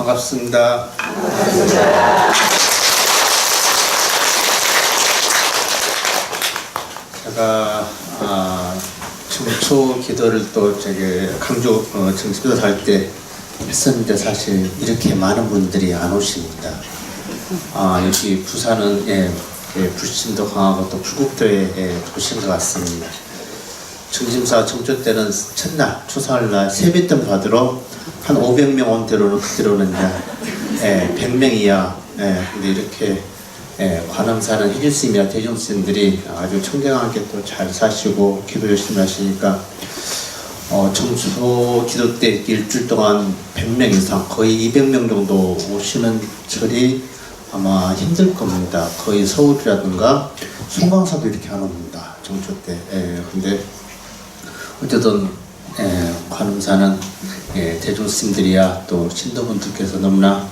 반갑습니다. 제가 청초 기도를 또 저기 강조 정식기도 할 때 했었는데 사실 이렇게 많은 분들이 안 오십니다. 여기 부산은 불신도 강하고 또 불국도의 도시인 것 같습니다. 정심사 청초 때는 첫날 추사할날 세뱃돈 받으러 한 500명 온 데로는 그대로는 이제 100명 이하. 근데 이렇게 관음사는 혜진스님이나 대중스님들이 아주 청정하게 또 잘 사시고 기도 열심히 하시니까 청초 기도 때 일주일 동안 100명 이상 거의 200명 정도 오시는 절이 아마 힘들 겁니다. 거의 서울이라든가 송강사도 이렇게 안 옵니다. 청초 때. 근데 어쨌든 관음사는 대중스님들이야 또 신도분들께서 너무나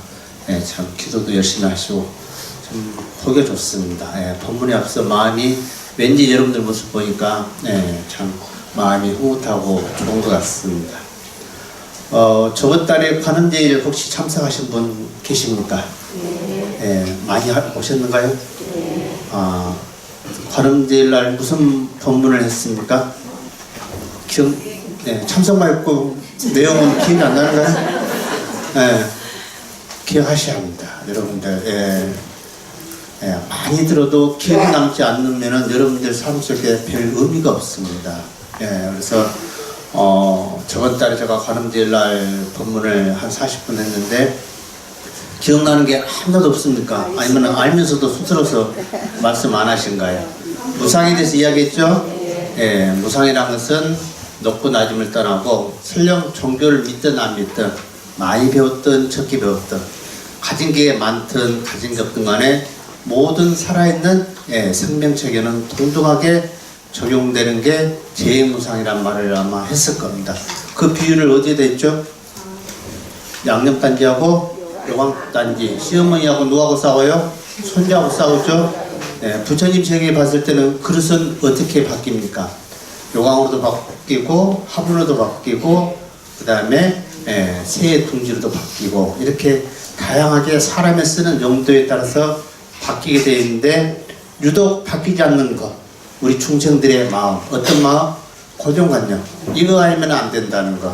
참 기도도 열심히 하시고 참 보기 좋습니다. 법문에 앞서 마음이 왠지 여러분들 모습 보니까 참 마음이 흐뭇하고 좋은 것 같습니다. 저번 달에 관음제일 혹시 참석하신 분 계십니까? 많이 오셨는가요? 관음제일 날 무슨 법문을 했습니까? 참석만 했고 내용은 기억이 안 나는가요? 기억하셔야 합니다. 여러분들 많이 들어도 기억이 남지 않으면 여러분들 삶 속에 별 의미가 없습니다. 그래서 저번 달에 제가 관음제일 날 법문을 한 40분 했는데 기억나는 게 하나도 없습니까? 아니면 알면서도 스스로서 말씀 안 하신가요? 무상에 대해서 이야기했죠? 무상이라는 것은 높고 낮음을 떠나고 설령 종교를 믿든 안 믿든 많이 배웠든 적게 배웠든 가진 게 많든 가진 게 없든 간에 모든 살아있는 생명체계는 동등하게 적용되는 게 제무상이란 말을 아마 했을 겁니다. 그 비유를 어디에다 했죠? 양념단지하고 요강단지. 시어머니하고 누구하고 싸워요? 손자하고 싸우죠? 부처님 세계에 봤을 때는 그릇은 어떻게 바뀝니까? 요강으로도 바뀌고 화분으로도 바뀌고 그 다음에 새의 둥지로도 바뀌고 이렇게 다양하게 사람의 쓰는 용도에 따라서 바뀌게 되어 있는데 유독 바뀌지 않는 것 우리 중생들의 마음 어떤 마음? 고정관념 이거 아니면 안 된다는 것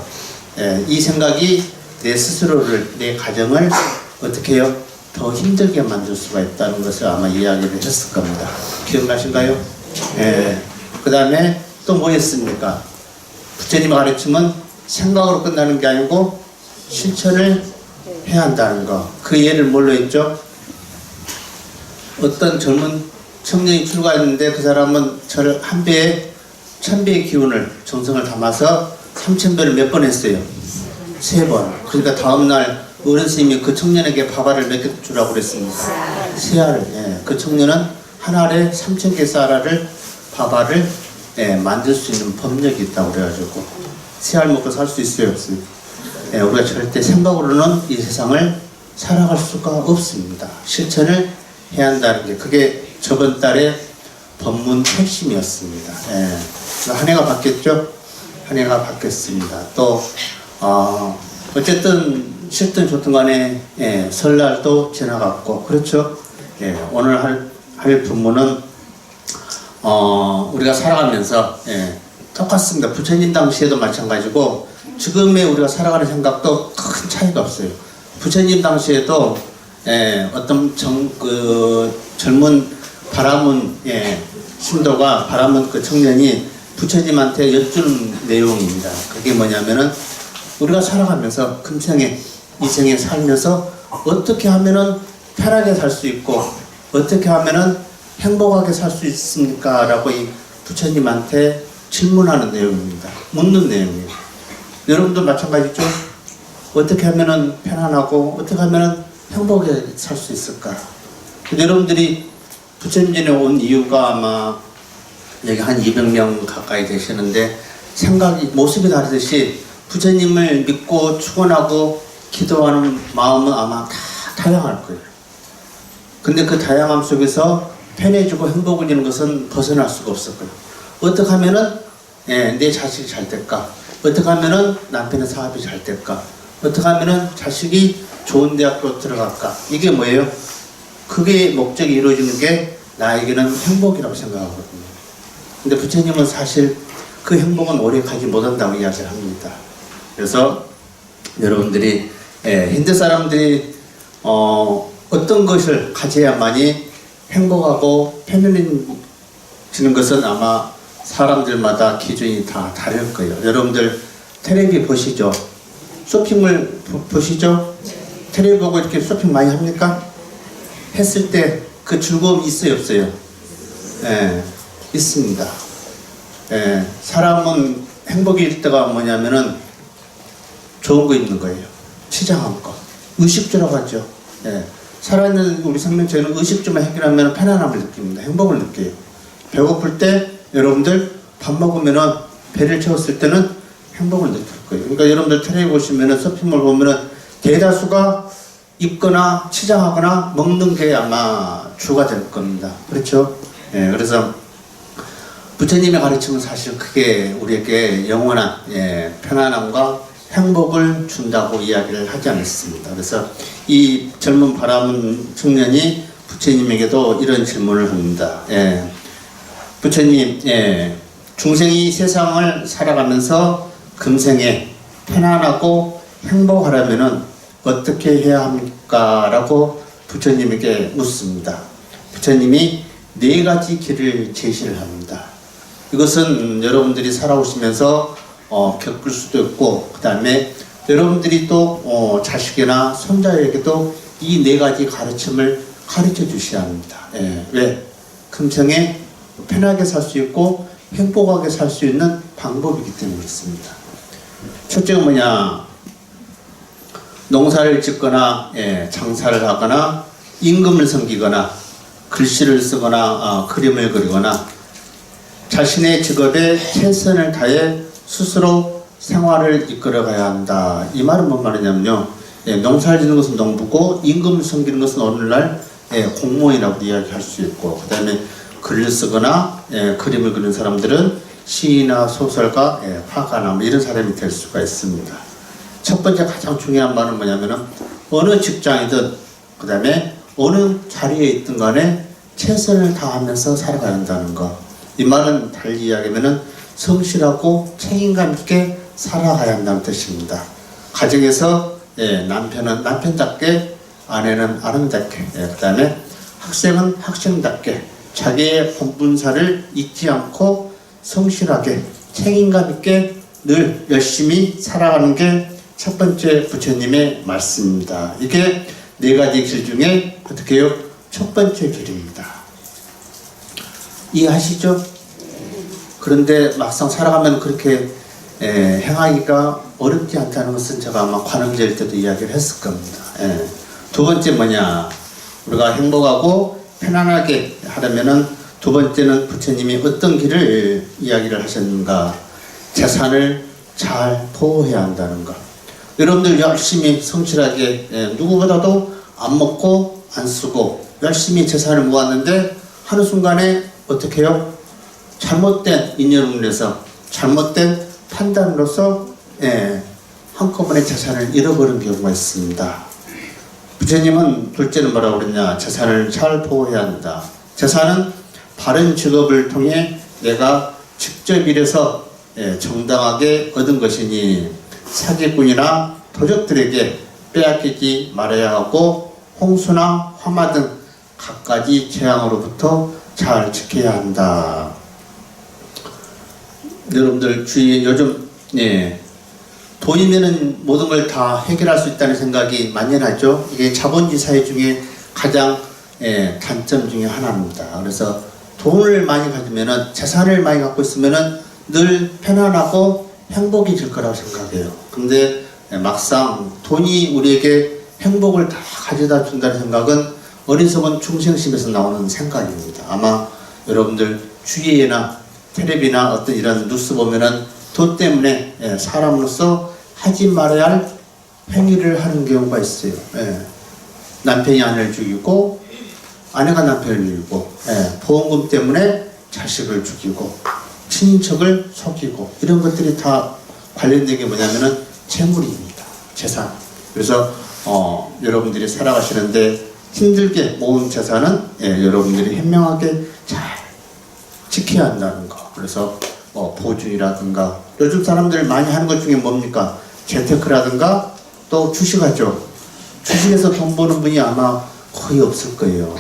이 생각이 내 스스로를 내 가정을 어떻게 해요? 더 힘들게 만들 수가 있다는 것을 아마 이야기를 했을 겁니다. 기억나신가요? 그 다음에 또 뭐 했습니까? 부처님의 가르침은 생각으로 끝나는 게 아니고 실천을 해야 한다는 거. 그 예를 뭘로 했죠? 어떤 젊은 청년이 출가했는데 그 사람은 저를 한 배에 1000배의 기운을 정성을 담아서 3000배를 몇 번 했어요? 3번. 그러니까 다음날 어른 스님이 그 청년에게 밥알을 몇 개 주라고 그랬습니다. 3알을. 그 청년은 한 알에 3000개 쌀알을 밥알을 만들 수 있는 법력이 있다고 그래가지고 3알 먹고 살 수 있어요? 없어요? 우리가 절대 생각으로는 이 세상을 살아갈 수가 없습니다. 실천을 해야 한다는 게 그게 저번 달에 법문 핵심이었습니다. 한 해가 바뀌었죠? 한 해가 바뀌었습니다. 또 어쨌든 싫든 좋든 간에 설날도 지나갔고 그렇죠? 오늘 할 법문은 우리가 살아가면서 똑같습니다. 부처님 당시에도 마찬가지고 지금의 우리가 살아가는 생각도 큰 차이가 없어요. 부처님 당시에도 어떤 젊은 바라문 신도가 바라문 그 청년이 부처님한테 여쭈는 내용입니다. 그게 뭐냐면은 우리가 살아가면서 금생에 이생에 살면서 어떻게 하면은 편하게 살 수 있고 어떻게 하면은 행복하게 살 수 있습니까? 라고 이 부처님한테 질문하는 내용입니다. 묻는 내용이에요. 여러분도 마찬가지죠? 어떻게 하면은 편안하고 어떻게 하면은 행복하게 살 수 있을까? 근데 여러분들이 부처님 전에 온 이유가 아마 여기 한 200명 가까이 되시는데 생각이 모습이 다르듯이 부처님을 믿고 축원하고 기도하는 마음은 아마 다 다양할 거예요. 근데 그 다양함 속에서 편해지고 행복을 주는 것은 벗어날 수가 없을 거예요. 어떻게 하면은 내 자식이 잘 될까? 어떻게 하면은 남편의 사업이 잘 될까? 어떻게 하면은 자식이 좋은 대학교 들어갈까? 이게 뭐예요? 그게 목적이 이루어지는 게 나에게는 행복이라고 생각하거든요. 근데 부처님은 사실 그 행복은 오래 가지 못한다고 이야기를 합니다. 그래서 여러분들이 현대 사람들이 어떤 것을 가져야만이 행복하고 편안해지는 것은 아마 사람들마다 기준이 다 다를 거예요. 여러분들 텔레비 보시죠? 쇼핑을 보시죠? 텔레비 보고 이렇게 쇼핑 많이 합니까? 했을 때 그 즐거움이 있어요, 없어요? 있습니다. 사람은 행복일 때가 뭐냐면은 좋은 거 입는 거예요. 치장한 거. 의식주라고 하죠. 살아있는 우리 생명체는 의식주만 해결하면 편안함을 느낍니다. 행복을 느껴요. 배고플 때 여러분들 밥 먹으면은 배를 채웠을 때는 행복을 느낄 거예요. 그러니까 여러분들 텔레비 보시면은 쇼핑몰 보면은 대다수가 입거나 치장하거나 먹는 게 아마 주가 될 겁니다. 그렇죠? 그래서 부처님의 가르침은 사실 크게 우리에게 영원한 편안함과 행복을 준다고 이야기를 하지 않았습니다. 그래서 이 젊은 바람은 청년이 부처님에게도 이런 질문을 합니다. 부처님, 중생이 세상을 살아가면서 금생에 편안하고 행복하려면은 어떻게 해야 합니까? 라고 부처님에게 묻습니다. 부처님이 4가지 길을 제시를 합니다. 이것은 여러분들이 살아오시면서 겪을 수도 있고, 그 다음에 여러분들이 또 자식이나 손자에게도 이 4가지 가르침을 가르쳐 주셔야 합니다. 왜? 금생에 편하게 살 수 있고 행복하게 살 수 있는 방법이기 때문에 그렇습니다. 첫째가 뭐냐? 농사를 짓거나 장사를 하거나 임금을 섬기거나 글씨를 쓰거나 그림을 그리거나 자신의 직업에 최선을 다해 스스로 생활을 이끌어가야 한다. 이 말은 뭔 말이냐면요. 농사를 짓는 것은 농부고 임금을 섬기는 것은 오늘날 공무원이라고 이야기할 수 있고, 그 다음에 글을 쓰거나 그림을 그리는 사람들은 시인이나 소설가, 화가나 뭐 이런 사람이 될 수가 있습니다. 첫 번째 가장 중요한 말은 뭐냐면은 어느 직장이든 그 다음에 어느 자리에 있든 간에 최선을 다하면서 살아가야 한다는 거. 이 말은 달리 이야기하면은 성실하고 책임감 있게 살아가야 한다는 뜻입니다. 가정에서 남편은 남편답게, 아내는 아내답게, 그 다음에 학생은 학생답게 자기의 본분사를 잊지 않고 성실하게 책임감 있게 늘 열심히 살아가는 게 첫 번째 부처님의 말씀입니다. 이게 4가지 길 중에 어떻게 해요? 첫 번째 길입니다. 이해하시죠? 그런데 막상 살아가면 그렇게 행하기가 어렵지 않다는 것은 제가 아마 관음제일 때도 이야기를 했을 겁니다. 두 번째 뭐냐? 우리가 행복하고 편안하게 하려면은 두 번째는 부처님이 어떤 길을 이야기를 하셨는가? 재산을 잘 보호해야 한다는 것. 여러분들 열심히 성실하게 누구보다도 안 먹고 안 쓰고 열심히 재산을 모았는데 하는 순간에 어떻게 해요? 잘못된 인연으로 인해서 잘못된 판단으로서 한꺼번에 재산을 잃어버린 경우가 있습니다. 부처님은 둘째는 뭐라고 그랬냐? 재산을 잘 보호해야 한다. 재산은 바른 직업을 통해 내가 직접 일해서 정당하게 얻은 것이니 사기꾼이나 도적들에게 빼앗기지 말아야 하고 홍수나 화마 등 갖가지 재앙으로부터 잘 지켜야 한다. 여러분들 주위에 요즘 돈이면은 모든 걸 다 해결할 수 있다는 생각이 만연하죠. 이게 자본주의 사회 중에 가장 단점 중에 하나입니다. 그래서 돈을 많이 가지면은, 재산을 많이 갖고 있으면은 늘 편안하고 행복해질 거라고 생각해요. 근데 막상 돈이 우리에게 행복을 다 가져다 준다는 생각은 어리석은 중생심에서 나오는 생각입니다. 아마 여러분들 주위에나 텔레비나 어떤 이런 뉴스 보면은 돈 때문에 사람으로서 하지 말아야 할 행위를 하는 경우가 있어요. 남편이 아내를 죽이고 아내가 남편을 죽이고 보험금 때문에 자식을 죽이고 친척을 속이고 이런 것들이 다 관련된 게 뭐냐면은 재물입니다. 재산. 그래서 여러분들이 살아가시는데 힘들게 모은 재산은 여러분들이 현명하게 잘 지켜야 한다는 거. 그래서 보증이라든가 요즘 사람들 많이 하는 것 중에 뭡니까? 재테크라든가 또 주식하죠. 주식에서 돈 버는 분이 아마 거의 없을 거예요.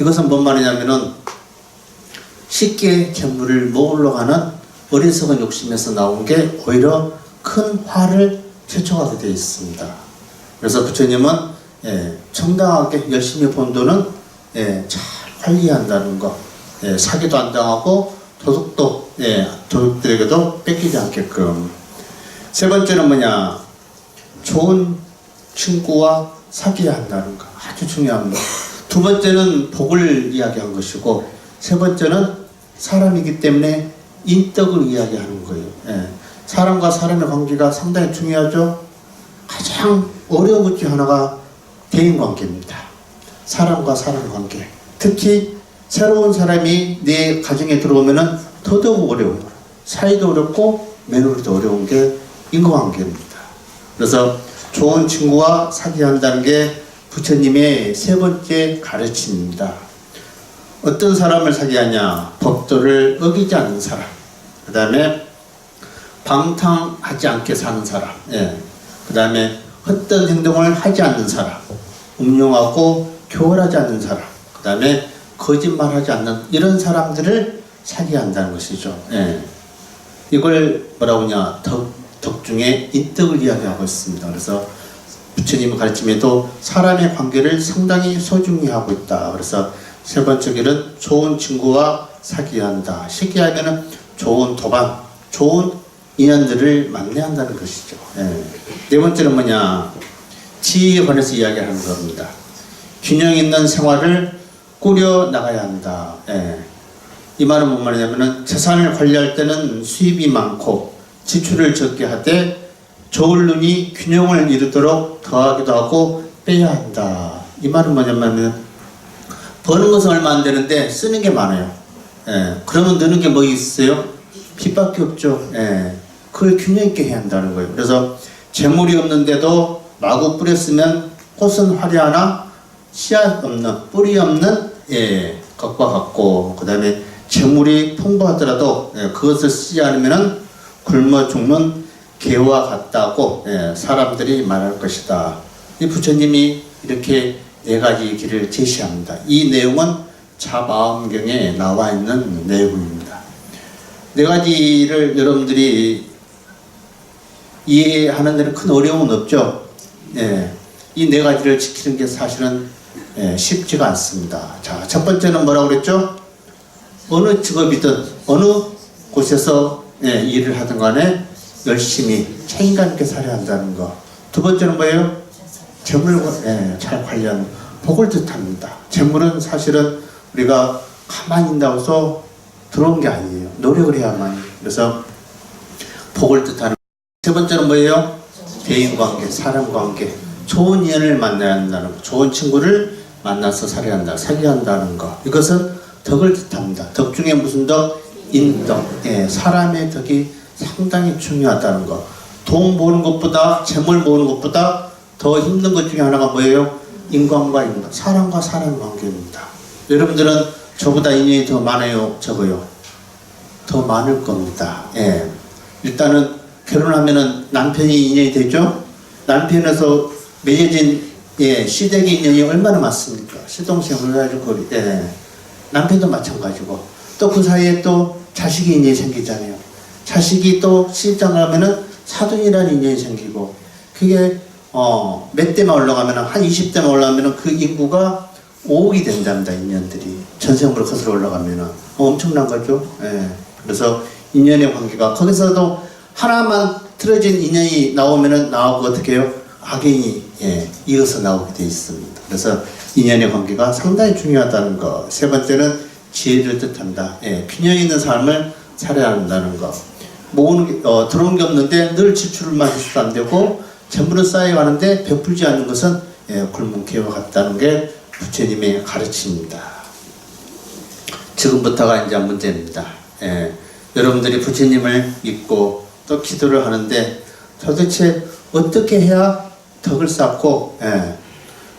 이것은 뭔 말이냐면은 쉽게 재물을 모으려고 하는 어리석은 욕심에서 나온 게 오히려 큰 화를 초청하게 되어 있습니다. 그래서 부처님은 정당하게 열심히 번 돈은 잘 관리한다는 거, 사기도 안 당하고 도둑도 도둑들에게도 뺏기지 않게끔. 세 번째는 뭐냐? 좋은 친구와 사귀어야 한다는 거, 아주 중요합니다. 두 번째는 복을 이야기한 것이고, 세 번째는 사람이기 때문에 인덕을 이야기하는 거예요. 사람과 사람의 관계가 상당히 중요하죠. 가장 어려운 것 중 하나가 대인관계입니다. 사람과 사람 관계. 특히 새로운 사람이 내 가정에 들어오면은 더더욱 어려워요. 사이도 어렵고 매너도 어려운 게 인과관계입니다. 그래서 좋은 친구와 사귀어야 한다는 게 부처님의 세 번째 가르침입니다. 어떤 사람을 사귀하냐? 법도를 어기지 않는 사람. 그 다음에 방탕하지 않게 사는 사람. 그 다음에 헛된 행동을 하지 않는 사람. 음흉하고 교활하지 않는 사람. 그 다음에 거짓말하지 않는 이런 사람들을 사귀어야 한다는 것이죠. 이걸 뭐라고 하냐? 덕 중에 인덕을 이야기하고 있습니다. 그래서 부처님의 가르침에도 사람의 관계를 상당히 소중히 하고 있다. 그래서 세 번째 길은 좋은 친구와 사귀어야 한다. 쉽게 하면은 좋은 도반, 좋은 인연들을 만나야 한다는 것이죠. 네 번째는 뭐냐? 지혜에 관해서 이야기하는 겁니다. 균형 있는 생활을 꾸려 나가야 한다. 이 말은 뭔 말이냐면은 재산을 관리할 때는 수입이 많고 지출을 적게 하되 좋을 눈이 균형을 이루도록 더하기도 하고 빼야 한다. 이 말은 뭐냐면 버는 것은 얼마 안 되는데 쓰는 게 많아요. 그러면 느는 게 뭐 있어요? 빚밖에 없죠. 그걸 균형 있게 해야 한다는 거예요. 그래서 재물이 없는데도 마구 뿌렸으면 꽃은 화려하나 씨앗 없는, 뿌리 없는 것과 같고, 그 다음에 재물이 풍부하더라도 그것을 쓰지 않으면 굶어 죽는 개와 같다고 사람들이 말할 것이다. 이 부처님이 이렇게 네 가지 길을 제시합니다. 이 내용은 자마음경에 나와 있는 내용입니다. 네 가지를 여러분들이 이해하는 데는 큰 어려움은 없죠. 이 네 가지를 지키는 게 사실은 쉽지가 않습니다. 자, 첫 번째는 뭐라고 그랬죠? 어느 직업이든 어느 곳에서 일을 하든 간에 열심히 책임감 있게 살아야 한다는 거. 두 번째는 뭐예요? 재물을 잘 관리하는 복을 뜻합니다. 재물은 사실은 우리가 가만히 있다고 해서 들어온 게 아니에요. 노력을 해야만. 그래서 복을 뜻하는. 세 번째는 뭐예요? 대인관계, 사람관계. 좋은 인연을 만나야 한다는 거. 좋은 친구를 만나서 살아야 한다, 사귀어야 한다는 거. 이것은 덕을 뜻합니다. 덕 중에 무슨 덕? 인덕. 사람의 덕이 상당히 중요하다는 거. 돈 모으는 것보다, 재물 모으는 것보다 더 힘든 것 중에 하나가 뭐예요? 인간과 인간, 사람과 사람 관계입니다. 여러분들은 저보다 인연이 더 많아요, 적어요? 더 많을 겁니다. 일단은 결혼하면은 남편이 인연이 되죠? 남편에서 맺어진 시댁의 인연이 얼마나 많습니까? 시동생을 해가지고 남편도 마찬가지고 또 그 사이에 또 자식이 인연이 생기잖아요. 자식이 또 시집장을 하면은 사돈이라는 인연이 생기고 그게 몇 대만 올라가면은 한 20대만 올라가면은 그 인구가 5억이 된답니다. 인연들이 전생으로 거슬러 올라가면은 엄청난 거죠. 그래서 인연의 관계가 거기서도 하나만 틀어진 인연이 나오면은 나오고 어떻게 해요? 악인이 이어서 나오게 되어 있습니다. 그래서 인연의 관계가 상당히 중요하다는 거. 세 번째는 지혜를 뜻한다. 균형 있는 삶을 살아야 한다는 거. 모으는 들어온 게 없는데 늘 지출만 해서도 안 되고 재물은 쌓여가는데 베풀지 않는 것은 굶은 개와 같다는 게 부처님의 가르침입니다. 지금부터가 이제 문제입니다. 여러분들이 부처님을 믿고 또 기도를 하는데 도대체 어떻게 해야 덕을 쌓고,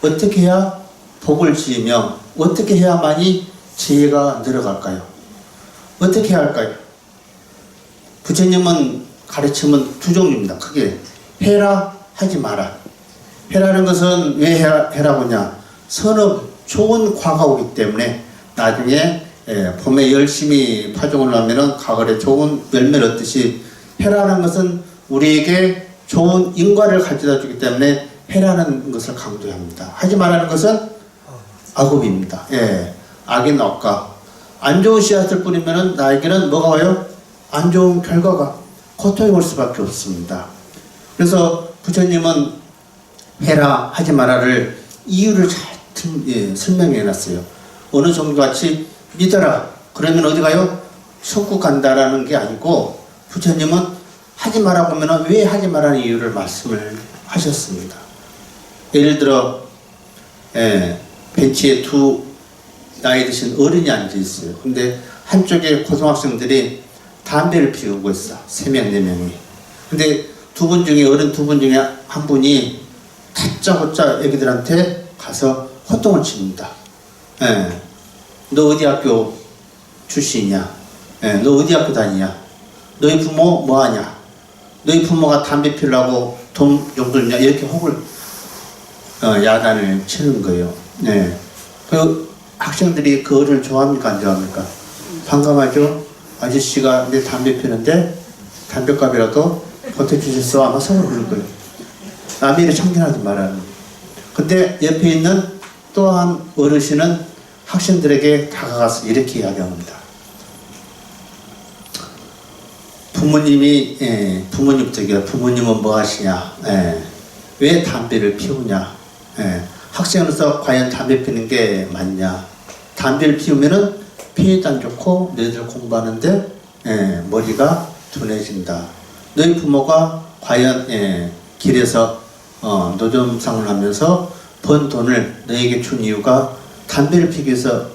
어떻게 해야 복을 지으며 어떻게 해야만이 지혜가 늘어갈까요? 어떻게 해야 할까요? 부처님은 가르침은 두 종류입니다. 크게 해라 하지 마라. 해라는 것은 왜 해라고 하냐? 선업 좋은 과가 오기 때문에 나중에 봄에 열심히 파종을 하면은 가을에 좋은 열매를 얻듯이 해라는 것은 우리에게 좋은 인과를 가져다 주기 때문에 해라는 것을 강조합니다. 하지 말라는 것은 악업입니다. 악인 억까. 안 좋은 씨앗을 뿌리면은 나에게는 뭐가 와요? 안 좋은 결과가 고통이 올 수밖에 없습니다. 그래서 부처님은 해라 하지 마라를 이유를 잘 설명해 놨어요. 어느 정도같이 믿어라 그러면 어디 가요? 천국 간다라는 게 아니고 부처님은 하지 마라고 하면 왜 하지 말라는 이유를 말씀을 하셨습니다. 예를 들어 벤치에 두 나이 드신 어른이 앉아 있어요. 근데 한쪽에 고등학생들이 담배를 피우고 있어. 3명, 4명이. 근데 두 분 중에 어른 두 분 중에 한 분이 다짜고짜 애기들한테 가서 호통을 칩니다. 너 어디 학교 출신이냐? 너 어디 학교 다니냐? 너희 부모 뭐 하냐? 너희 부모가 담배 피우려고 돈 용돈이냐? 이렇게 혹을 야단을 치는 거예요. 그 학생들이 그 어른을 좋아합니까? 안 좋아합니까? 반감하죠? 아저씨가 내 담배 피우는데 담배값이라도 보태주셨어? 아마 성을 부를 거예요. 남의 일을 참견하지 말라는 거예요. 근데 옆에 있는 또 한 어르신은 학생들에게 다가가서 이렇게 이야기합니다. 부모님이 부모님부터 부모님은 뭐 하시냐? 왜 담배를 피우냐? 학생으로서 과연 담배 피우는 게 맞냐? 담배를 피우면은 피해도 안 좋고 너희들 공부하는데 머리가 둔해진다. 너희 부모가 과연 길에서 노점상을 하면서 번 돈을 너에게 준 이유가 담배를 피우기 위해서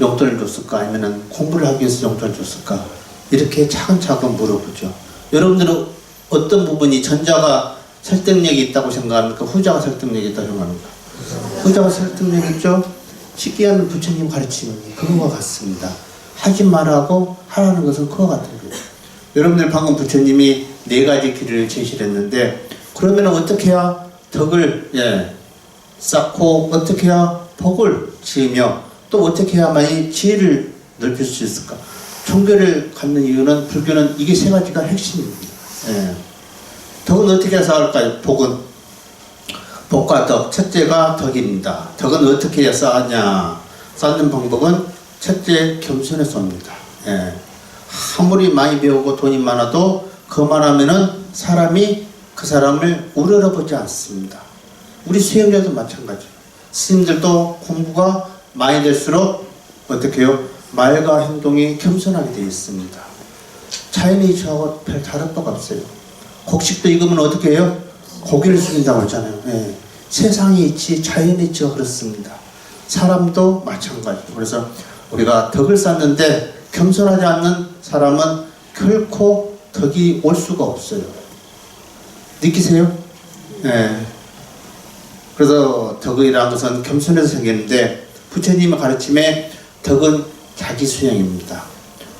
용돈을 줬을까? 아니면 공부를 하기 위해서 용돈을 줬을까? 이렇게 차근차근 물어보죠. 여러분들은 어떤 부분이 전자가 설득력이 있다고 생각합니까? 후자가 설득력이 있다고 생각합니까? 후자가 설득력이 있죠? 쉽게 하면 부처님 가르치는 그거와 같습니다. 하지 말라고 하라는 것은 그와 같은 거예요. 여러분들 방금 부처님이 4가지 길을 제시를 했는데 그러면 어떻게 해야 덕을 쌓고 어떻게 해야 복을 지으며 또 어떻게 해야만이 지혜를 넓힐 수 있을까? 종교를 갖는 이유는 불교는 이게 3가지가 핵심입니다. 덕은 어떻게 해서 할까요? 복과 덕. 첫째가 덕입니다. 덕은 어떻게 해야 쌓느냐? 쌓는 방법은 첫째 겸손해서 옵니다. 아무리 많이 배우고 돈이 많아도 그만하면은 사람이 그 사람을 우러러보지 않습니다. 우리 수행자도 마찬가지예요. 스님들도 공부가 많이 될수록 어떻게 해요? 말과 행동이 겸손하게 되어 있습니다. 자연이 저하고 별 다를 바가 없어요. 곡식도 익으면 어떻게 해요? 고개를 숙인다고 했잖아요. 세상이 있지 자연이 있죠. 그렇습니다. 사람도 마찬가지예요. 그래서 우리가 덕을 쌓는데 겸손하지 않는 사람은 결코 덕이 올 수가 없어요. 느끼세요? 그래서 덕이라는 것은 겸손해서 생기는데 부처님의 가르침에 덕은 자기 수행입니다.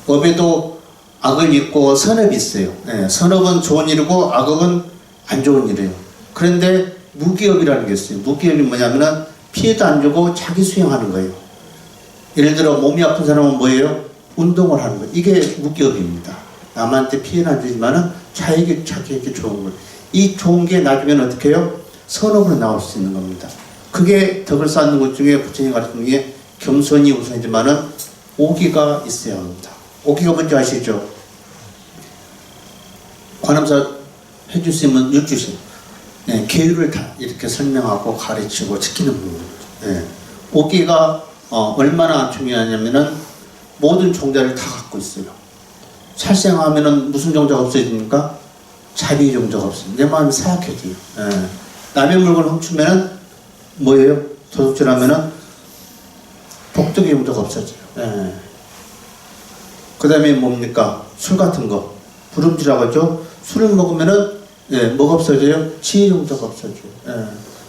업에도 악을 있고 선업이 있어요. 선업은 좋은 일이고 악업은 안 좋은 일이에요. 그런데 무기업이라는 게 있어요. 무기업이 뭐냐면은 피해도 안 주고 자기 수행하는 거예요. 예를 들어 몸이 아픈 사람은 뭐예요? 운동을 하는 거예요. 이게 무기업입니다. 남한테 피해는 안 주지만은 자기에게 좋은 거예요. 이 좋은 게 나중에는 어떻게 해요? 선업으로 나올 수 있는 겁니다. 그게 덕을 쌓는 것 중에 부처님 가르치는 게 겸손이 우선이지만은 오기가 있어야 합니다. 오기가 뭔지 아시죠? 관음사 해주시면 육주신 계율을 다 이렇게 설명하고 가르치고 지키는 부분입니다. 오기가 얼마나 중요하냐면은 모든 종자를 다 갖고 있어요. 살생하면은 무슨 종자가 없어집니까? 자비 종자가 없어요. 내 마음이 사악해져요. 남의 물건을 훔치면은 뭐예요? 도둑질하면은 복덕의 용도가 없어져요. 그 다음에 뭡니까? 술 같은 거. 부름질하고 하죠? 술을 먹으면은 예, 뭐가 없어져요? 지혜 종자가 없어져요. 예.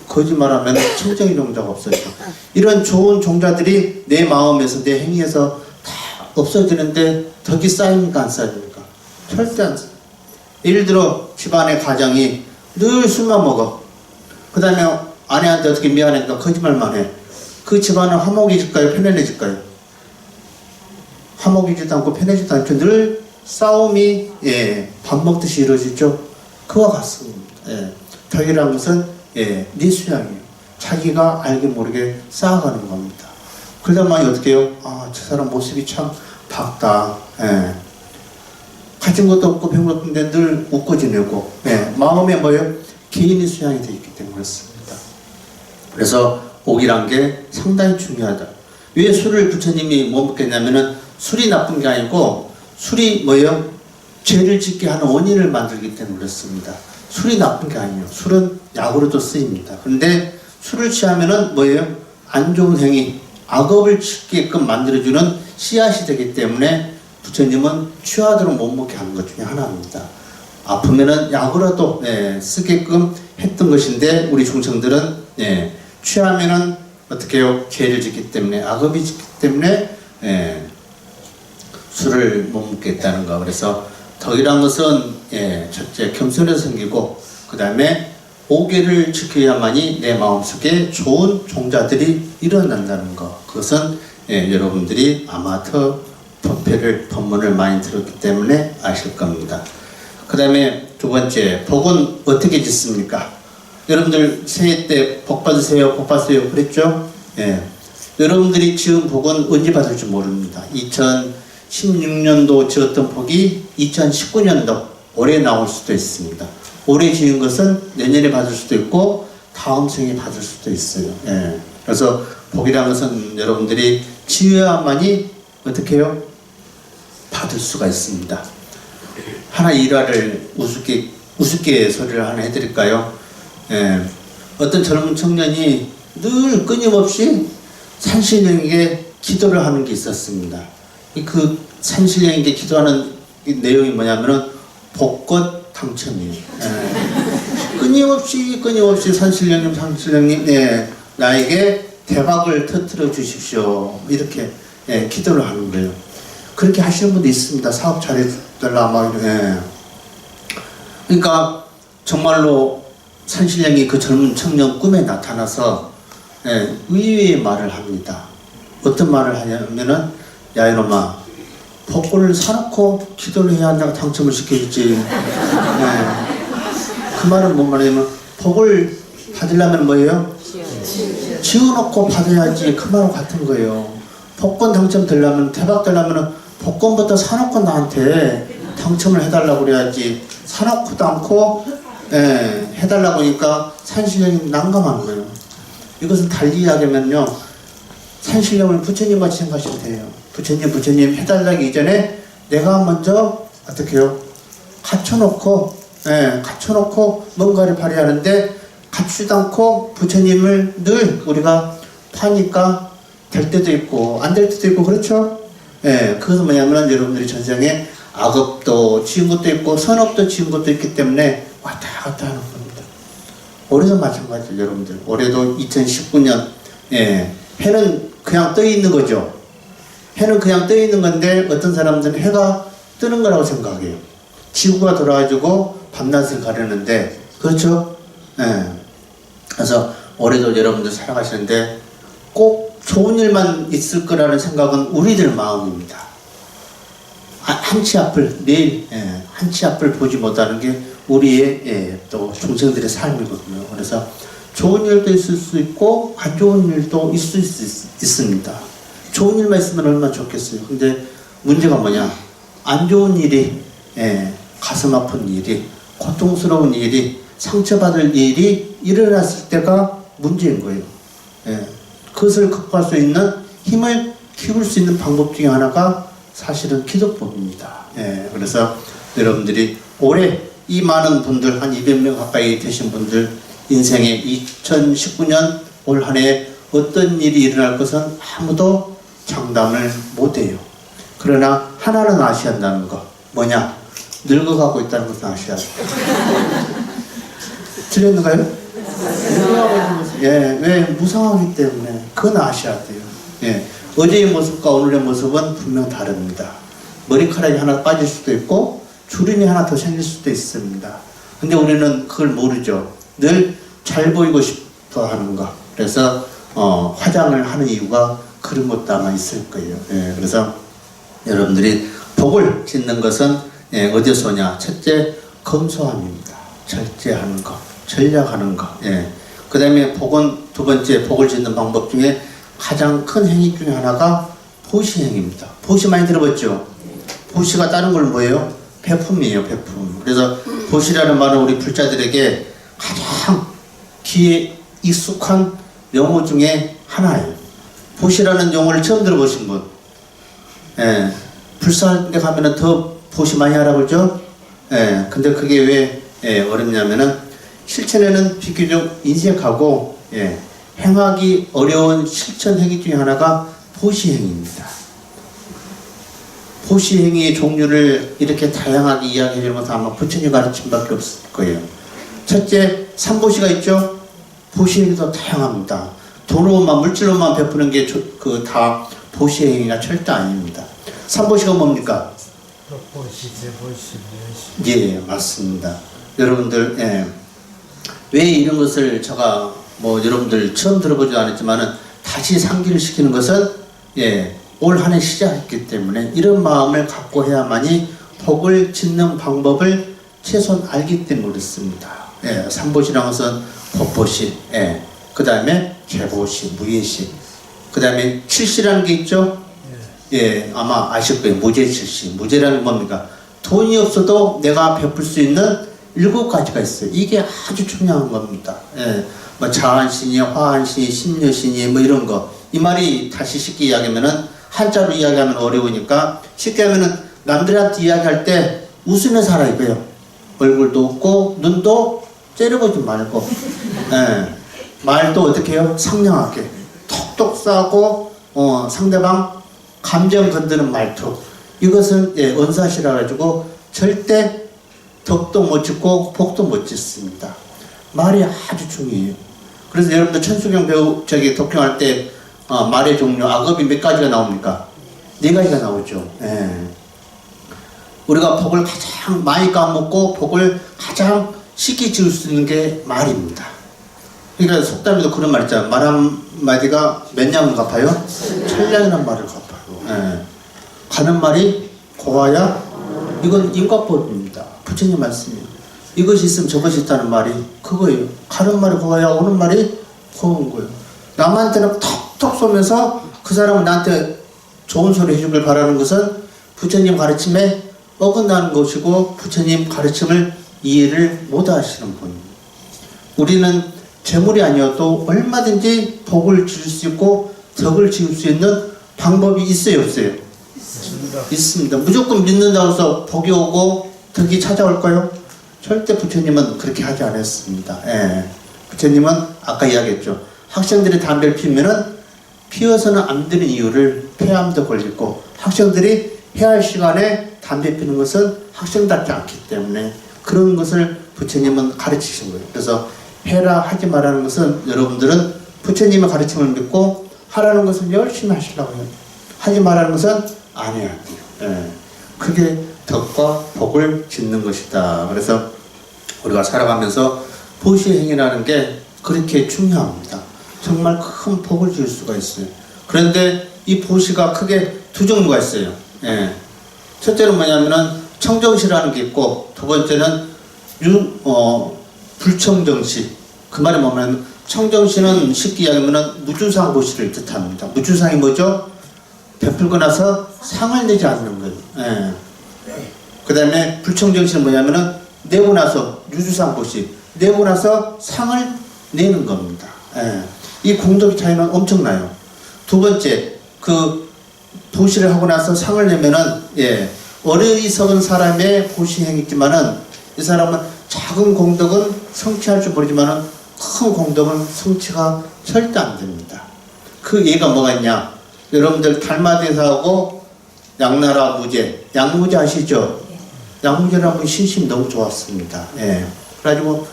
거짓말하면 청정의 종자가 없어져요. 이런 좋은 종자들이 내 마음에서 내 행위에서 다 없어지는데 덕이 쌓입니까 안 쌓입니까? 절대 안 쌓여요. 예를 들어 집안의 가정이 늘 술만 먹어. 그 다음에 아내한테 어떻게 미안하니까 거짓말만 해. 그 집안은 화목해질까요? 편안해질까요? 화목해지도 않고 편해지도 않죠. 늘 싸움이 밥 먹듯이 이루어지죠. 그와 같습니다. 덕이라는 것은 네 수양이에요. 자기가 알게 모르게 쌓아가는 겁니다. 그러다 보니 어떻게 해요? 아, 저 사람 모습이 참 밝다. 가진 것도 없고 배운 것도 없는데 늘 웃고 지내고 마음에 뭐예요? 개인의 수양이 되어 있기 때문에 그렇습니다. 그래서 옥이란 게 상당히 중요하다. 왜 술을 부처님이 못 먹겠냐면은 술이 나쁜 게 아니고 술이 뭐예요? 죄를 짓게 하는 원인을 만들기 때문에 그렇습니다. 술이 나쁜 게 아니에요. 술은 약으로도 쓰입니다. 그런데 술을 취하면은 뭐예요? 안 좋은 행위, 악업을 짓게끔 만들어주는 씨앗이 되기 때문에 부처님은 취하도록 못 먹게 하는 것 중에 하나입니다. 아프면은 약으로도 쓰게끔 했던 것인데 우리 중생들은 취하면은 어떻게 해요? 죄를 짓기 때문에 악업이 짓기 때문에 술을 못 먹겠다는 거. 그래서 덕이란 것은 첫째 겸손해서 생기고 그 다음에 오계를 지켜야만이 내 마음속에 좋은 종자들이 일어난다는 것. 그것은 여러분들이 아마 더 법문을 많이 들었기 때문에 아실 겁니다. 그 다음에 두 번째, 복은 어떻게 짓습니까? 여러분들 새해 때 복 받으세요, 복 받으세요 그랬죠? 여러분들이 지은 복은 언제 받을지 모릅니다. 2016년도 지었던 복이 2019년도 올해 나올 수도 있습니다. 올해 지은 것은 내년에 받을 수도 있고 다음 생에 받을 수도 있어요. 그래서 복이라는 것은 여러분들이 지어야만이 어떻게 해요? 받을 수가 있습니다. 하나 일화를 우습게 소리를 하나 해드릴까요? 어떤 젊은 청년이 늘 끊임없이 산신령에게 기도를 하는 게 있었습니다. 그 산신령에게 기도하는 내용이 뭐냐면은 복권 당첨이에요. 끊임없이 산신령님 나에게 대박을 터뜨려 주십시오. 이렇게 기도를 하는 거예요. 그렇게 하시는 분도 있습니다. 사업 잘해달라 막 그러니까 정말로 산신령이 그 젊은 청년 꿈에 나타나서 의외의 말을 합니다. 어떤 말을 하냐면은 야 이놈아 복권을 사놓고 기도를 해야 한다고 당첨을 시켜주지. 그 말은 뭔 말이냐면 복을 받으려면 뭐예요? 지어놓고 받아야지. 그 말과 같은 거예요. 복권 당첨되려면 대박 되려면 복권부터 사놓고 나한테 당첨을 해달라고 그래야지. 사놓고도 않고 해달라고 하니까 산신령이 난감한 거예요. 이것은 달리 이야기하면요, 산신령을 부처님같이 생각하시면 돼요. 부처님 해달라기 이전에 내가 먼저 어떻게 해요? 갖춰놓고 뭔가를 발휘하는데 갖추지도 않고 부처님을 늘 우리가 파니까 될 때도 있고 안 될 때도 있고 그렇죠? 그것은 뭐냐면 여러분들이 전생에 악업도 지은 것도 있고 선업도 지은 것도 있기 때문에 왔다 갔다 하는 겁니다. 올해도 마찬가지죠. 여러분들 올해도 2019년 해는 그냥 떠 있는 거죠. 해는 그냥 떠 있는 건데 어떤 사람들은 해가 뜨는 거라고 생각해요. 지구가 돌아가지고 밤낮을 가르는데 그렇죠? 그래서 올해도 여러분들 살아가시는데 꼭 좋은 일만 있을 거라는 생각은 우리들 마음입니다. 한치 앞을 내일 한치 앞을 보지 못하는 게 우리의 또 중생들의 삶이거든요. 그래서 좋은 일도 있을 수 있고 안 좋은 일도 있을 수 있습니다. 좋은 일만 있으면 얼마나 좋겠어요. 근데 문제가 뭐냐? 안 좋은 일이 가슴 아픈 일이 고통스러운 일이 상처받을 일이 일어났을 때가 문제인 거예요. 그것을 극복할 수 있는 힘을 키울 수 있는 방법 중에 하나가 사실은 기도법입니다. 그래서 여러분들이 올해 이 많은 분들 한 200명 가까이 되신 분들 인생에 2019년 올 한 해 어떤 일이 일어날 것은 아무도 장담을 못해요. 그러나 하나는 아셔야 한다는 거 뭐냐? 늙어가고 있다는 것을 아셔야 돼요. 틀렸는가요? 예, 왜? 무상하기 때문에. 그건 아셔야 돼요. 예. 어제의 모습과 오늘의 모습은 분명 다릅니다. 머리카락이 하나 빠질 수도 있고, 주름이 하나 더 생길 수도 있습니다. 근데 우리는 그걸 모르죠. 늘 잘 보이고 싶어 하는 거. 그래서, 화장을 하는 이유가 그런 것도 아마 있을 거예요. 예. 그래서 여러분들이 복을 짓는 것은, 예, 어디서 오냐? 첫째, 검소함입니다. 절제하는 거. 전략하는 거. 예. 그 다음에 복은 두 번째 복을 짓는 방법 중에 가장 큰 행위 중에 하나가 보시행위입니다. 보시 많이 들어봤죠? 보시가 다른 걸 뭐예요? 배품이에요, 배품. 그래서 보시라는 말은 우리 불자들에게 가장 귀에 익숙한 용어 중에 하나예요. 보시라는 용어를 처음 들어보신 분. 예. 불사할 때 가면은 더 보시 많이 하라고 그러죠? 예. 근데 그게 왜, 예, 어렵냐면은 실천에는 비교적 인색하고, 예, 행하기 어려운 실천 행위 중에 하나가 보시행위입니다. 보시행위의 종류를 이렇게 다양하게 이야기하려면 아마 부처님 가르침밖에 없을 거예요. 첫째, 삼보시가 있죠? 보시행위도 다양합니다. 돈으로만, 물질로만 베푸는 게 다 보시행위가 절대 아닙니다. 삼보시가 뭡니까? 보시, 제보시, 묘시. 예, 맞습니다. 여러분들, 예. 왜 이런 것을 제가 여러분들 처음 들어보지도 않았지만은 다시 상기를 시키는 것은, 예, 올 한 해 시작했기 때문에 이런 마음을 갖고 해야만이 복을 짓는 방법을 최소한 알기 때문에 그렇습니다. 예, 삼보시라는 것은 법보시, 예, 그 다음에 제보시, 무예시, 그 다음에 칠시라는 게 있죠? 예, 아마 아실 거예요. 무제칠시. 무제라는 게 뭡니까? 돈이 없어도 내가 베풀 수 있는 7가지가 있어요. 이게 아주 중요한 겁니다. 예, 자한신이, 화한신이, 심려신이, 이런 거. 이 말이 다시 쉽게 이야기하면은, 한자로 이야기하면 어려우니까, 쉽게 하면은, 남들한테 이야기할 때 웃으면서 하라 이거예요. 얼굴도 웃고, 눈도 째려보지 말고, 예, 말도 어떻게 해요? 상냥하게. 톡톡 싸고, 상대방 감정 건드는 말투. 이것은, 예, 언사시라 가지고, 절대 덕도 못 짓고 복도 못 짓습니다. 말이 아주 중요해요. 그래서 여러분들 천수경 독경할 때 말의 종류, 악업이 몇 가지가 나옵니까? 4가지가 나오죠. 예. 우리가 복을 가장 많이 까먹고 복을 가장 쉽게 지을 수 있는 게 말입니다. 그러니까 속담에도 그런 말 있잖아요. 말 한마디가 몇 냥을 갚아요? 천냥이란 말을 갚아요. 예. 가는 말이 고와야, 이건 인과법입니다. 부처님 말씀이에요. 이것이 있으면 저것이 있다는 말이 그거예요. 가는 말이 고와야 오는 말이 고운 거예요. 남한테는 톡톡 쏘면서 그 사람은 나한테 좋은 소리 해주길 바라는 것은 부처님 가르침에 어긋나는 것이고 부처님 가르침을 이해를 못 하시는 분입니다. 우리는 재물이 아니어도 얼마든지 복을 지을 수 있고 덕을 지을 수 있는 방법이 있어요, 없어요? 있습니다. 무조건 믿는다고 해서 복이 오고 덕이 찾아올까요? 절대 부처님은 그렇게 하지 않았습니다. 예. 부처님은 아까 이야기했죠. 학생들이 담배를 피우면은 피워서는 안 되는 이유를 폐암도 걸리고 학생들이 해야 할 시간에 담배 피는 것은 학생답지 않기 때문에 그런 것을 부처님은 가르치신 거예요. 그래서 해라 하지 말라는 것은 여러분들은 부처님의 가르침을 믿고 하라는 것은 열심히 하시라고 해요. 하지 말라는 것은 안 해야 돼요. 예. 그게 덕과 복을 짓는 것이다. 그래서 우리가 살아가면서 보시행위라는 게 그렇게 중요합니다. 정말 큰 복을 지을 수가 있어요. 그런데 이 보시가 크게 두 종류가 있어요. 예. 첫째는 뭐냐면은 청정시라는 게 있고, 두 번째는 불청정시. 그 말이 뭐냐면 청정시는 쉽게 이야기하면 무주상 보시를 뜻합니다. 무주상이 뭐죠? 베풀고 나서 상을 내지 않는 거예요. 예. 그 다음에 불청정시는 뭐냐면은 내고 나서 유주상 보시, 내고 나서 상을 내는 겁니다. 예. 이 공덕 차이는 엄청나요. 두 번째, 그 보시를 하고 나서 상을 내면은, 예, 어리석은 사람의 보시행위지만은 이 사람은 작은 공덕은 성취할 줄 모르지만은 큰 공덕은 성취가 절대 안 됩니다. 그 예가 뭐가 있냐? 여러분들 달마대사하고 양나라 무제, 양무제 아시죠? 양무제라는 분 신심이 너무 좋았습니다. 예. 그래가지고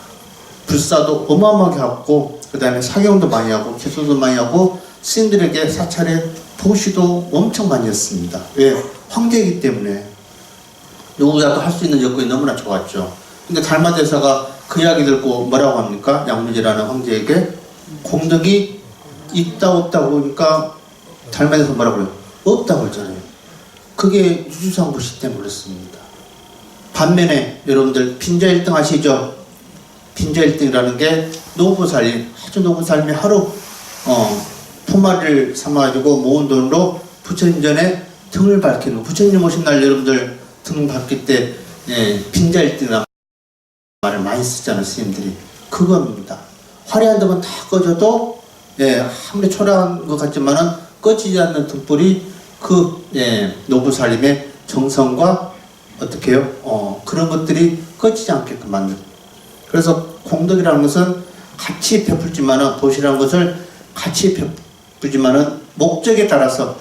불사도 어마어마하게 하고, 그 다음에 사경도 많이 하고, 개소도 많이 하고, 스님들에게 사찰에 보시도 엄청 많이 했습니다. 왜? 황제이기 때문에. 누구라도 할 수 있는 여건이 너무나 좋았죠. 근데 달마대사가 그 이야기 듣고 뭐라고 합니까? 양무지라는 황제에게 공덕이 있다 없다고 그러니까 달마대사 뭐라고 그래요? 없다고 했잖아요. 그게 유주상부시 때문에 그렇습니다. 반면에 여러분들 빈자 1등 아시죠? 빈자 1등이라는 게 노부살림, 아주 노부살림이 하루 토마를 삼아가지고 모은 돈으로 부처님 전에 등을 밝히는, 부처님 오신 날 여러분들 등 밝힐 때 빈자 1등이라는 말을 많이 쓰잖아요, 스님들이. 그겁니다. 화려한 등은 다 꺼져도 아무리 초라한 것 같지만은 꺼지지 않는 등불이 그 노부살림의 정성과 어떻게 해요? 그런 것들이 꺼지지 않게끔 만든. 그래서 공덕이라는 것은 같이 베풀지만은, 도시라는 것을 같이 베풀지만은 목적에 따라서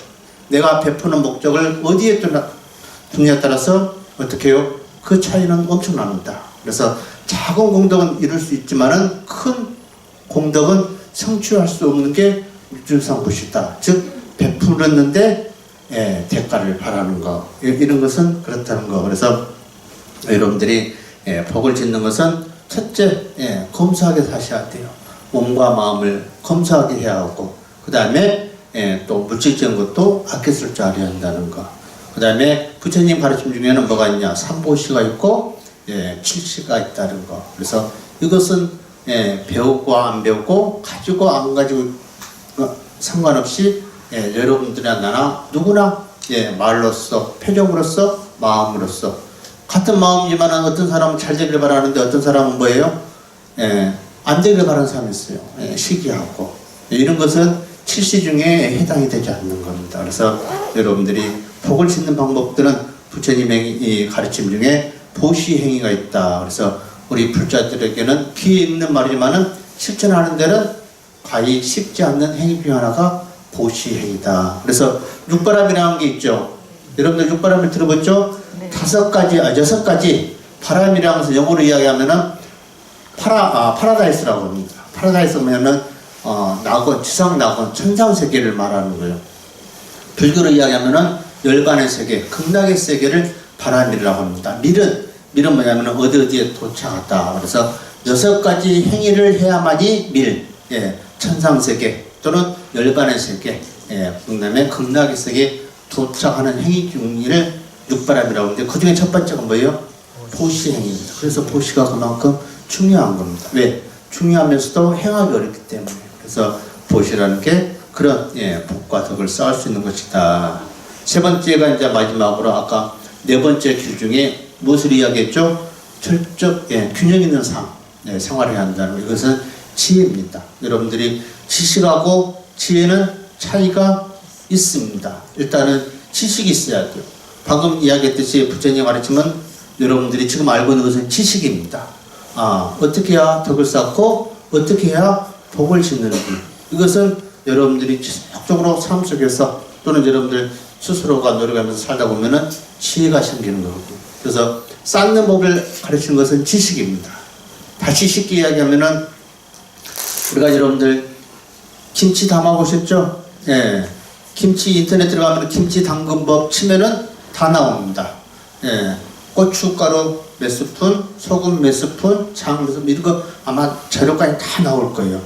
내가 베푸는 목적을 어디에 두느냐에 따라서 어떻게 해요? 그 차이는 엄청납니다. 그래서 작은 공덕은 이룰 수 있지만은 큰 공덕은 성취할 수 없는 게 유주상부시다. 즉 베풀었는데 대가를 바라는 거, 이런 것은 그렇다는 거. 그래서 여러분들이 복을 짓는 것은 첫째 검소하게 사셔야 돼요. 몸과 마음을 검소하게 해야 하고, 그 다음에 또 물질적인 것도 아껴 쓸 줄 알아야 한다는 거. 그 다음에 부처님 가르침 중에는 뭐가 있냐? 삼보시가 있고 칠시가 있다는 거. 그래서 이것은 배우고 안 배우고 가지고 안 가지고 상관없이 여러분들이나 나나 누구나 말로써, 표정으로써, 마음으로써 같은 마음이지만 어떤 사람은 잘 되기를 바라는데 어떤 사람은 뭐예요? 안 되기를 바라는 사람이 있어요. 시기하고. 이런 것은 칠시 중에 해당이 되지 않는 겁니다. 그래서 여러분들이 복을 짓는 방법들은 부처님의 가르침 중에 보시행위가 있다. 그래서 우리 불자들에게는 귀에 있는 말이지만은 실천하는 데는 과히 쉽지 않는 행위 중 하나가 보시행위다. 그래서 육바람이라는 게 있죠. 여러분들 육바람을 들어봤죠? 네. 6가지 바람이라는 것을 영어로 이야기하면은 파라다이스라고 합니다. 파라다이스 뭐냐면 낙원, 지상 낙원, 천상 세계를 말하는 거예요. 불교로 이야기하면은 열반의 세계, 극락의 세계를 바람이라고 합니다. 밀은 뭐냐면 어디에 도착하다. 그래서 6가지 행위를 해야만이 천상 세계 또는 열반의 세계, 그다음에 극락의 세계에 도착하는 행위 중을 육바람이라고 하는데 그 중에 첫 번째가 뭐예요? 보시행위입니다. 그래서 보시가 그만큼 중요한 겁니다. 왜? 중요하면서도 행하기 어렵기 때문에. 그래서 보시라는 게 그런 복과 덕을 쌓을 수 있는 것이다. 세 번째가 이제 마지막으로 아까 네 번째 길 중에 무엇을 이야기했죠? 철적 균형 있는 생활을 해야 한다는 거. 이것은 지혜입니다. 여러분들이 지식하고 지혜는 차이가 있습니다. 일단은 지식이 있어야 돼요. 방금 이야기했듯이 부처님 가르침은 여러분들이 지금 알고 있는 것은 지식입니다. 어떻게 해야 덕을 쌓고 어떻게 해야 복을 짓는지, 이것은 여러분들이 지속적으로 삶 속에서 또는 여러분들 스스로가 노력하면서 살다 보면은 지혜가 생기는 거거든요. 그래서 쌓는 법을 가르치는 것은 지식입니다. 다시 쉽게 이야기하면은 우리가 여러분들 김치 담아보셨죠? 김치 인터넷 들어가면 김치 담근법 치면은 다 나옵니다. 고춧가루 몇 스푼, 소금 몇 스푼, 장 몇 스푼, 이런 거 아마 재료까지 다 나올 거예요.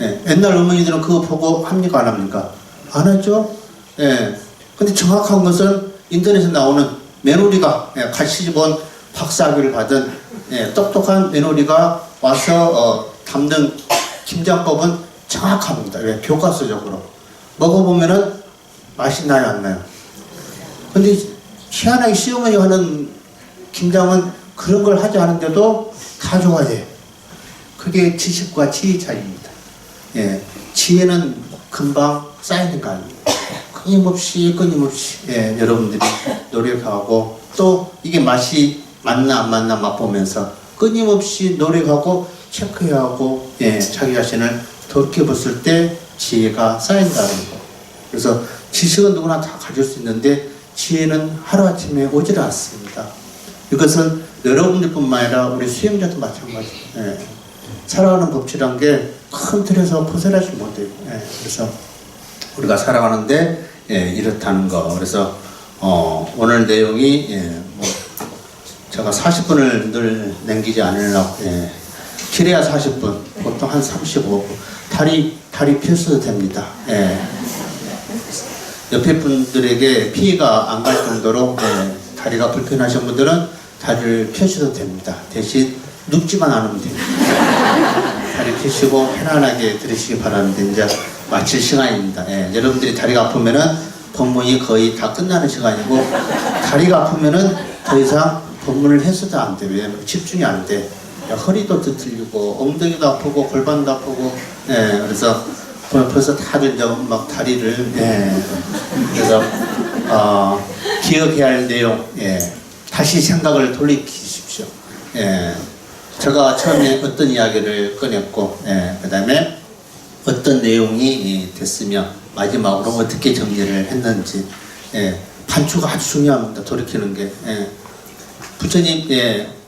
옛날 어머니들은 그거 보고 합니까? 안 합니까? 안 하죠? 근데 정확한 것은 인터넷에 나오는 며느리가 가시집온 박사학위를 받은 똑똑한 며느리가 와서 담는 김장법은 정확합니다. 왜? 교과서적으로 먹어보면은 맛이 나요, 안 나요? 근데 희한하게 시어머니가 하는 김장은 그런 걸 하지 않은데도 다 좋아해. 그게 지식과 지혜 차이입니다. 지혜는 금방 쌓이는 거 아닙니다. 끊임없이 여러분들이 노력하고 또 이게 맛이 맞나 안 맞나 맛보면서 끊임없이 노력하고 체크해야 하고 자기 자신을 돌이켜봤을 때 지혜가 쌓인다는 거. 그래서 지식은 누구나 다 가질 수 있는데 지혜는 하루아침에 오질 않습니다. 이것은 여러분들뿐만 아니라 우리 수행자도 마찬가지예요. 살아가는 법칙이란 게 큰 틀에서 벗어나지 못해요. 그래서 우리가 살아가는데 이렇다는 거. 그래서 오늘 내용이 뭐 제가 40분을 늘 남기지 않으려고 길어야 40분, 보통 한 35분. 다리 펴셔도 됩니다. 옆에 분들에게 피해가 안 갈 정도로 다리가 불편하신 분들은 다리를 펴셔도 됩니다. 대신 눕지만 않으면 됩니다. 다리 펴시고 편안하게 들으시기 바라는데 이제 마칠 시간입니다. 여러분들이 다리가 아프면은 법문이 거의 다 끝나는 시간이고 다리가 아프면은 더 이상 법문을 해서도 안 돼요. 왜냐면 집중이 안 돼. 허리도 뒤틀리고 엉덩이도 아프고 골반도 아프고 그래서 벌써 다들 이제 막 다리를 그래서 기억해야 할 내용 다시 생각을 돌이키십시오. 제가 처음에 어떤 이야기를 꺼냈고 그 다음에 어떤 내용이 됐으며 마지막으로 어떻게 정리를 했는지 반추가 아주 중요합니다. 돌이키는 게 부처님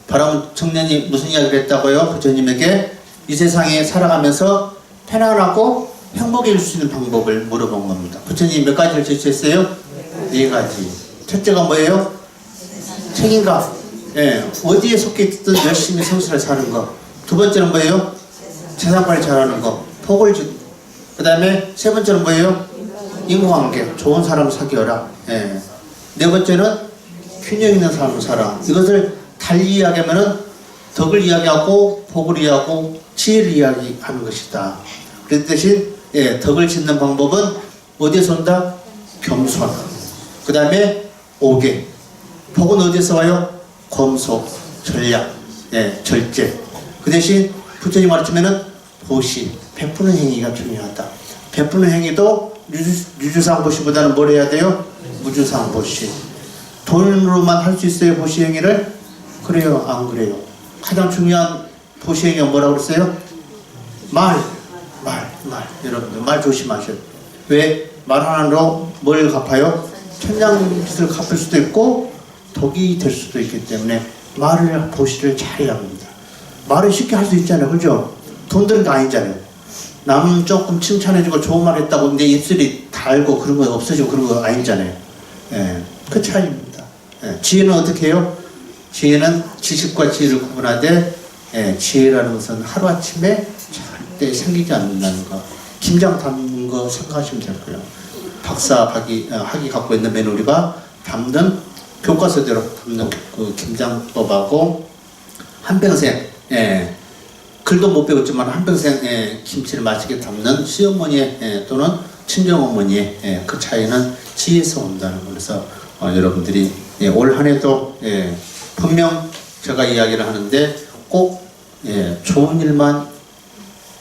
바람 청년이 무슨 이야기를 했다고요? 부처님에게 이 세상에 살아가면서 편안하고 행복해질 수 있는 방법을 물어본 겁니다. 부처님 몇 가지를 제시했어요? 네 가지. 첫째가 뭐예요? 책임감. 어디에 속해 있든 열심히 성실을 사는 거. 두 번째는 뭐예요? 재산 관리 잘하는 거. 복을 주. 그 다음에 세 번째는 뭐예요? 인과관계. 좋은 사람 사귀어라. 네 번째는 균형 있는 삶을 살아. 이것을 달리 이야기하면은 덕을 이야기하고 복을 이야기하고 지혜를 이야기하는 것이다. 그 대신 덕을 짓는 방법은 어디에서 온다? 겸손. 그 다음에 오계. 복은 어디에서 와요? 검소, 전략, 절제. 그 대신 부처님 가르치면은 보시, 베푸는 행위가 중요하다. 베푸는 행위도 유주상 보시보다는 뭘 해야 돼요? 무주상 보시. 돈으로만 할 수 있어요, 보시 행위를? 그래요, 안 그래요? 가장 중요한 보시 행위가 뭐라고 그랬어요? 말. 여러분들 말 조심하셔요. 왜? 말 하나로 뭘 갚아요? 천냥빚을 갚을 수도 있고 독이 될 수도 있기 때문에 말을 보시를 잘해야 합니다. 말을 쉽게 할 수 있잖아요, 그죠? 돈 드는 거 아니잖아요. 남 조금 칭찬해주고 좋은 말 했다고 내 입술이 달고 그런 거 없어지고 그런 거 아니잖아요. 그 차이입니다. 지혜는 어떻게 해요? 지혜는 지식과 지혜를 구분하되 지혜라는 것은 하루아침에 절대 생기지 않는다는 거. 김장 담는 거 생각하시면 될 거예요. 박사 학위 갖고 있는 며느리가 담는 교과서대로 담는 그 김장법하고 한평생 글도 못 배웠지만 한평생 김치를 맛있게 담는 시어머니의 또는 친정어머니의 그 차이는 지혜에서 온다는 거. 그래서 여러분들이 올 한 해도 분명 제가 이야기를 하는데 꼭 좋은 일만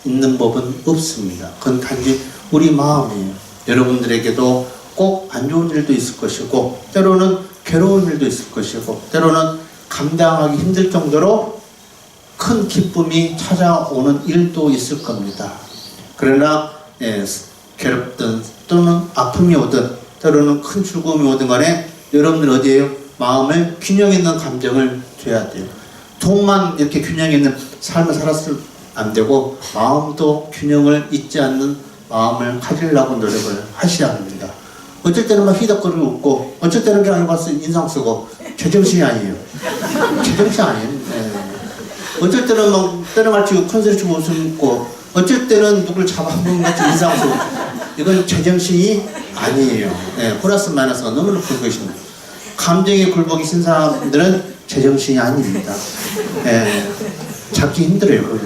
있는 법은 없습니다. 그건 단지 우리 마음이에요. 여러분들에게도 꼭 안 좋은 일도 있을 것이고 때로는 괴로운 일도 있을 것이고 때로는 감당하기 힘들 정도로 큰 기쁨이 찾아오는 일도 있을 겁니다. 그러나 괴롭든 또는 아픔이 오든 때로는 큰 즐거움이 오든 간에 여러분들 어디에요? 마음을 균형 있는 감정을 줘야 돼요. 돈만 이렇게 균형 있는 삶을 살았으면 안 되고 마음도 균형을 잊지 않는 마음을 가지려고 노력을 하셔야 합니다. 어쩔 때는 막 희덕거리고 웃고 어쩔 때는 그냥 봐서 인상 쓰고 제정신이 아니에요. 제정신 아니에요. 어쩔 때는 막 때려맞추고 컨셉 치고 웃고 어쩔 때는 누굴 잡아먹는 같이 인상 쓰고 이건 제정신이 아니에요. 플러스 마이너스가 너무나 굵으십니다. 감정에 굴복이신 사람들은 제정신이 아닙니다. 잡기 힘들어요.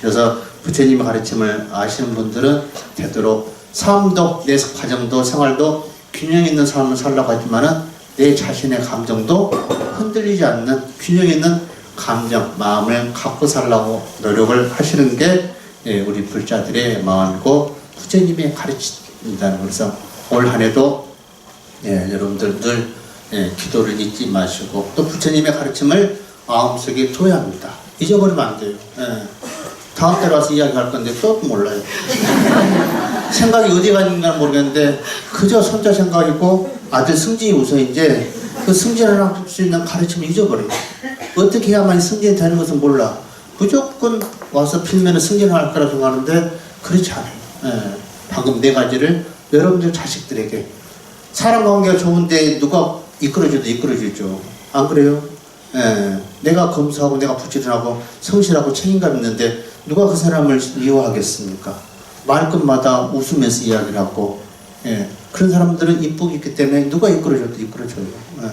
그래서 부처님의 가르침을 아시는 분들은 되도록 삶도 내 가정도 생활도 균형 있는 삶을 살려고 하지만은 내 자신의 감정도 흔들리지 않는 균형 있는 감정, 마음을 갖고 살려고 노력을 하시는 게 우리 불자들의 마음이고 부처님의 가르침입니다. 그래서 올 한 해도 여러분들 늘 기도를 잊지 마시고 또 부처님의 가르침을 마음속에 둬야 합니다. 잊어버리면 안 돼요. 다음 달에 와서 이야기할 건데 또 몰라요. 생각이 어디 가는가 모르겠는데 그저 손자 생각이고 아들 승진이 우선인데 그 승진을 할 수 있는 가르침을 잊어버려요. 어떻게 해야만 승진이 되는 것은 몰라. 무조건 와서 필면은 승진할 거라 생각하는데 그렇지 않아요. 예. 방금 네 가지를 여러분들 자식들에게 사람 관계가 좋은데 누가 이끌어줘도 이끌어주죠. 안 그래요? 예. 내가 검소하고 내가 부지런하고 성실하고 책임감 있는데 누가 그 사람을 미워하겠습니까? 말끝마다 웃으면서 이야기를 하고, 예. 그런 사람들은 이쁘기 있기 때문에 누가 이끌어줘도 이끌어줘요. 예.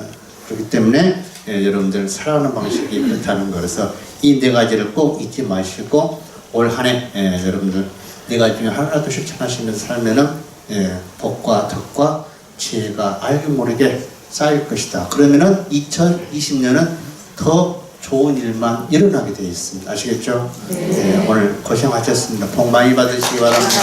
그렇기 때문에 예, 여러분들 살아가는 방식이 그렇다는 거라서 이 네 가지를 꼭 잊지 마시고 올 한 해 예, 여러분들 네 가지 중에 하나라도 실천하시면서 살면은 예, 복과 덕과 지혜가 알게 모르게 쌓일 것이다. 그러면은 2020년은 더 좋은 일만 일어나게 되어 있습니다. 아시겠죠? 네. 예, 오늘 고생하셨습니다. 복 많이 받으시기 바랍니다.